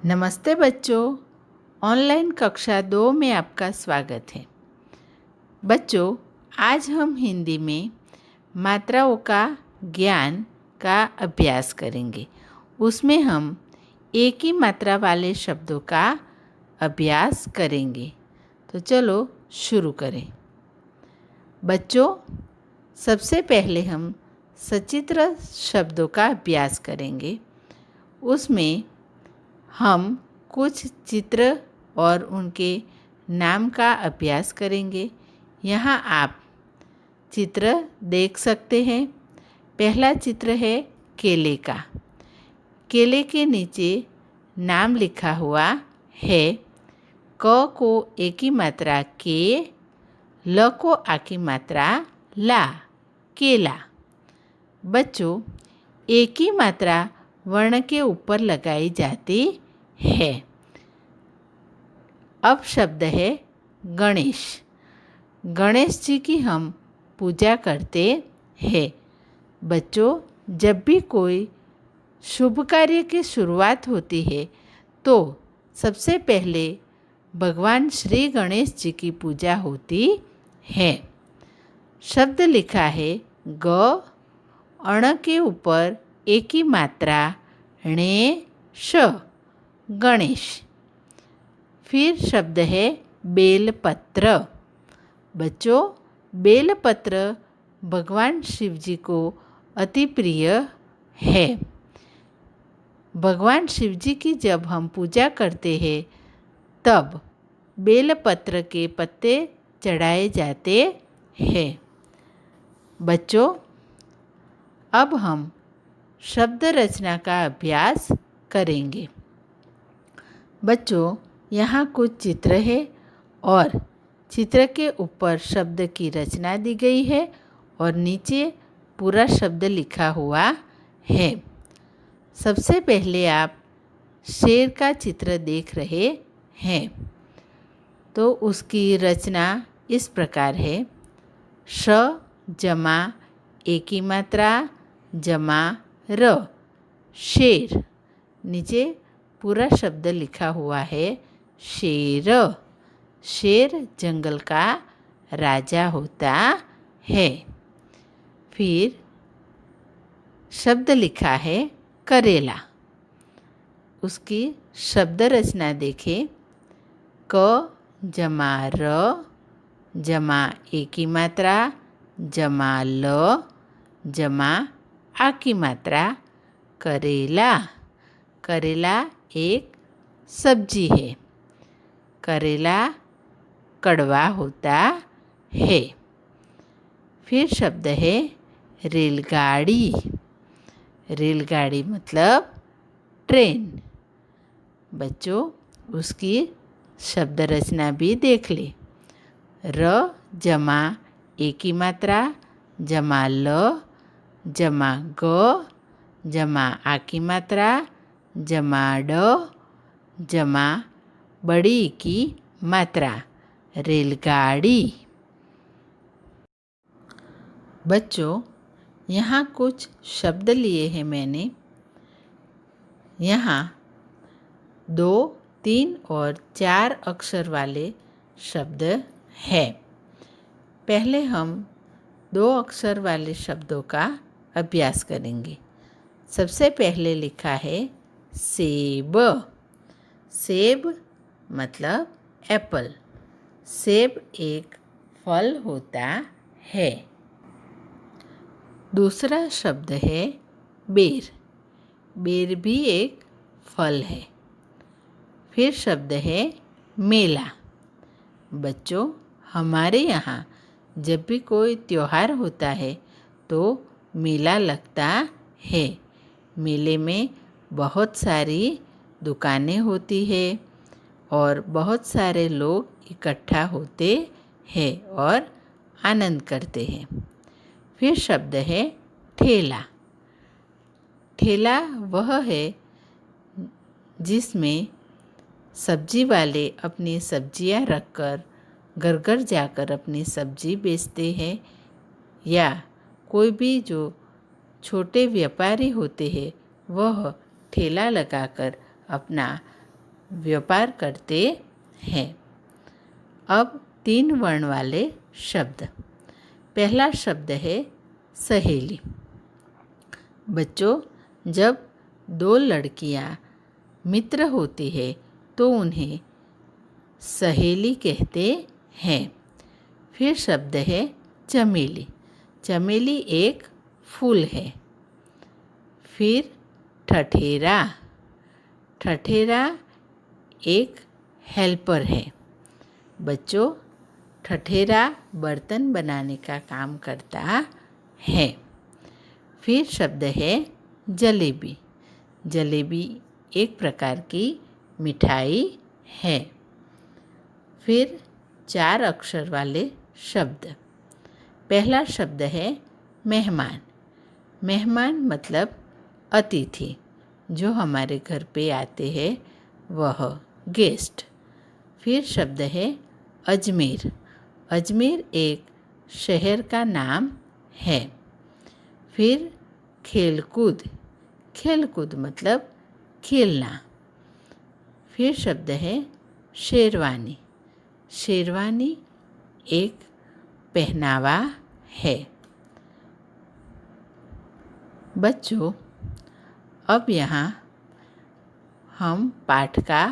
नमस्ते बच्चों, ऑनलाइन कक्षा 2 में आपका स्वागत है। बच्चों, आज हम हिंदी में मात्राओं का ज्ञान का अभ्यास करेंगे। उसमें हम एक ही मात्रा वाले शब्दों का अभ्यास करेंगे। तो चलो शुरू करें। बच्चों, सबसे पहले हम सचित्र शब्दों का अभ्यास करेंगे। उसमें हम कुछ चित्र और उनके नाम का अभ्यास करेंगे। यहाँ आप चित्र देख सकते हैं। पहला चित्र है केले का। केले के नीचे नाम लिखा हुआ है। क को एक ही मात्रा के, ल को आ की मात्रा ला, केला। बच्चों, एक ही मात्रा वर्ण के ऊपर लगाई जाती है। अब शब्द है गणेश। गणेश जी की हम पूजा करते हैं। बच्चों, जब भी कोई शुभ कार्य की शुरुआत होती है तो सबसे पहले भगवान श्री गणेश जी की पूजा होती है। शब्द लिखा है ग, अण के ऊपर एक ही मात्रा णे श, गणेश। फिर शब्द है बेलपत्र। बच्चों, बेलपत्र भगवान शिव जी को अति प्रिय है। भगवान शिव जी की जब हम पूजा करते हैं तब बेलपत्र के पत्ते चढ़ाए जाते हैं। बच्चों, अब हम शब्द रचना का अभ्यास करेंगे। बच्चों, यहाँ कुछ चित्र है और चित्र के ऊपर शब्द की रचना दी गई है और नीचे पूरा शब्द लिखा हुआ है। सबसे पहले आप शेर का चित्र देख रहे हैं। तो उसकी रचना इस प्रकार है। श जमा एक ही मात्रा जमा र, शेर। नीचे पूरा शब्द लिखा हुआ है शेर। शेर जंगल का राजा होता है। फिर शब्द लिखा है करेला। उसकी शब्द रचना देखें। क जमा र जमा एक ही मात्रा जमा ल जमा आ की मात्रा करेला। करेला एक सब्जी है। करेला कड़वा होता है। फिर शब्द है रेलगाड़ी। रेलगाड़ी मतलब ट्रेन। बच्चों, उसकी शब्द रचना भी देख ले। र जमा एक ही मात्रा जमा ल जमा ग जमा आ की मात्रा जमा ड जमा बड़ी की मात्रा रेलगाड़ी। बच्चों, यहाँ कुछ शब्द लिए हैं मैंने। यहाँ 2, 3 और 4 अक्षर वाले शब्द हैं। पहले हम 2 अक्षर वाले शब्दों का अभ्यास करेंगे। सबसे पहले लिखा है सेब। सेब मतलब एप्पल। सेब एक फल होता है। दूसरा शब्द है बेर। बेर भी एक फल है। फिर शब्द है मेला। बच्चों, हमारे यहाँ जब भी कोई त्योहार होता है तो मेला लगता है। मेले में बहुत सारी दुकानें होती है और बहुत सारे लोग इकट्ठा होते हैं और आनंद करते हैं। फिर शब्द है ठेला। ठेला वह है जिसमें सब्जी वाले अपनी सब्जियां रखकर घर घर जाकर अपनी सब्जी बेचते हैं, या कोई भी जो छोटे व्यापारी होते हैं वह ठेला लगाकर अपना व्यापार करते हैं। अब 3 वर्ण वाले शब्द। पहला शब्द है सहेली। बच्चों, जब 2 लड़कियां मित्र होती है तो उन्हें सहेली कहते हैं। फिर शब्द है चमेली। चमेली एक फूल है। फिर ठठेरा। ठठेरा एक हेल्पर है। बच्चों, ठठेरा बर्तन बनाने का काम करता है। फिर शब्द है जलेबी। जलेबी एक प्रकार की मिठाई है। फिर 4 अक्षर वाले शब्द। पहला शब्द है मेहमान। मेहमान मतलब अतिथि, जो हमारे घर पे आते हैं, वह गेस्ट। फिर शब्द है अजमेर। अजमेर एक शहर का नाम है। फिर खेलकूद। खेलकूद मतलब खेलना। फिर शब्द है शेरवानी। शेरवानी एक पहनावा है। बच्चों, अब यहाँ हम पाठ का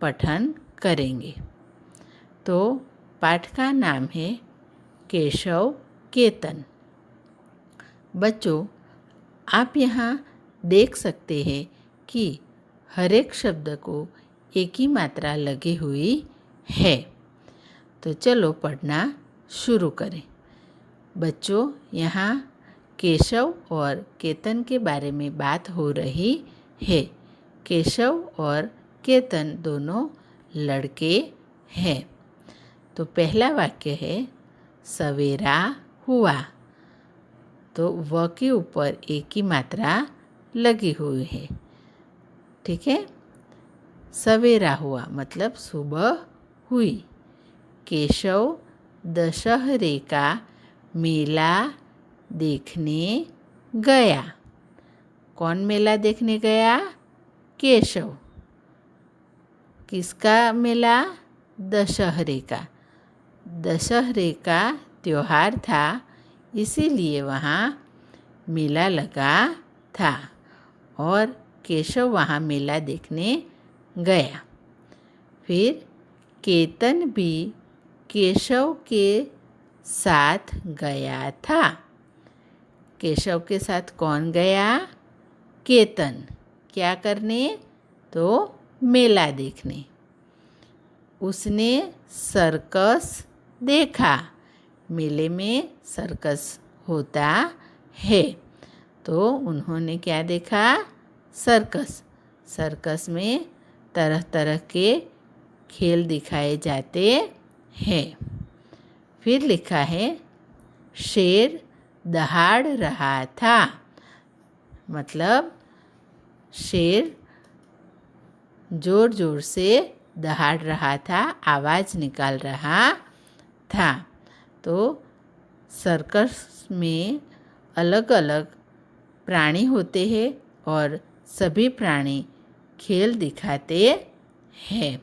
पठन करेंगे। तो पाठ का नाम है केशव केतन। बच्चों, आप यहाँ देख सकते हैं कि हर एक शब्द को एक ही मात्रा लगी हुई है। तो चलो पढ़ना शुरू करें। बच्चों, यहाँ केशव और केतन के बारे में बात हो रही है। केशव और केतन दोनों लड़के हैं। तो पहला वाक्य है सवेरा हुआ। तो व के ऊपर एक ही मात्रा लगी हुई है। ठीक है। सवेरा हुआ मतलब सुबह हुई। केशव दशहरे का मेला देखने गया। कौन मेला देखने गया? केशव। किसका मेला? दशहरे का। दशहरे का त्योहार था, इसीलिए वहाँ मेला लगा था और केशव वहाँ मेला देखने गया। फिर केतन भी केशव के साथ गया था। केशव के साथ कौन गया? केतन। क्या करने? तो मेला देखने। उसने सर्कस देखा। मेले में सर्कस होता है। तो उन्होंने क्या देखा? सर्कस। सर्कस में तरह तरह के खेल दिखाए जाते हैं। फिर लिखा है शेर दहाड़ रहा था। मतलब शेर जोर जोर से दहाड़ रहा था, आवाज़ निकाल रहा था। तो सर्कस में अलग अलग प्राणी होते हैं और सभी प्राणी खेल दिखाते हैं।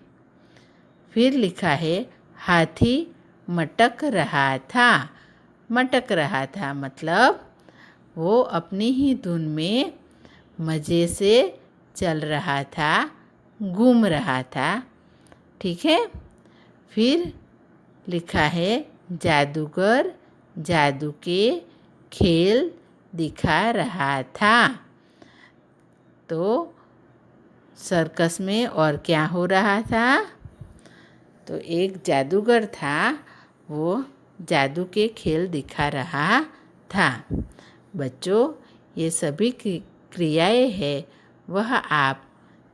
फिर लिखा है हाथी मटक रहा था। मटक रहा था मतलब वो अपनी ही धुन में मज़े से चल रहा था, घूम रहा था। ठीक है। फिर लिखा है जादूगर जादू के खेल दिखा रहा था। तो सर्कस में और क्या हो रहा था? तो एक जादूगर था, वो जादू के खेल दिखा रहा था। बच्चों, ये सभी क्रियाएं हैं, वह आप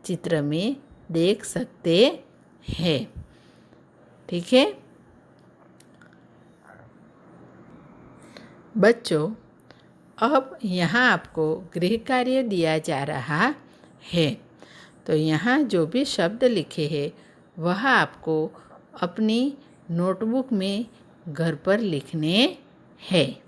चित्र में देख सकते हैं। ठीक है। बच्चों, अब यहाँ आपको गृह कार्य दिया जा रहा है। तो यहाँ जो भी शब्द लिखे हैं वह आपको अपनी नोटबुक में घर पर लिखने हैं।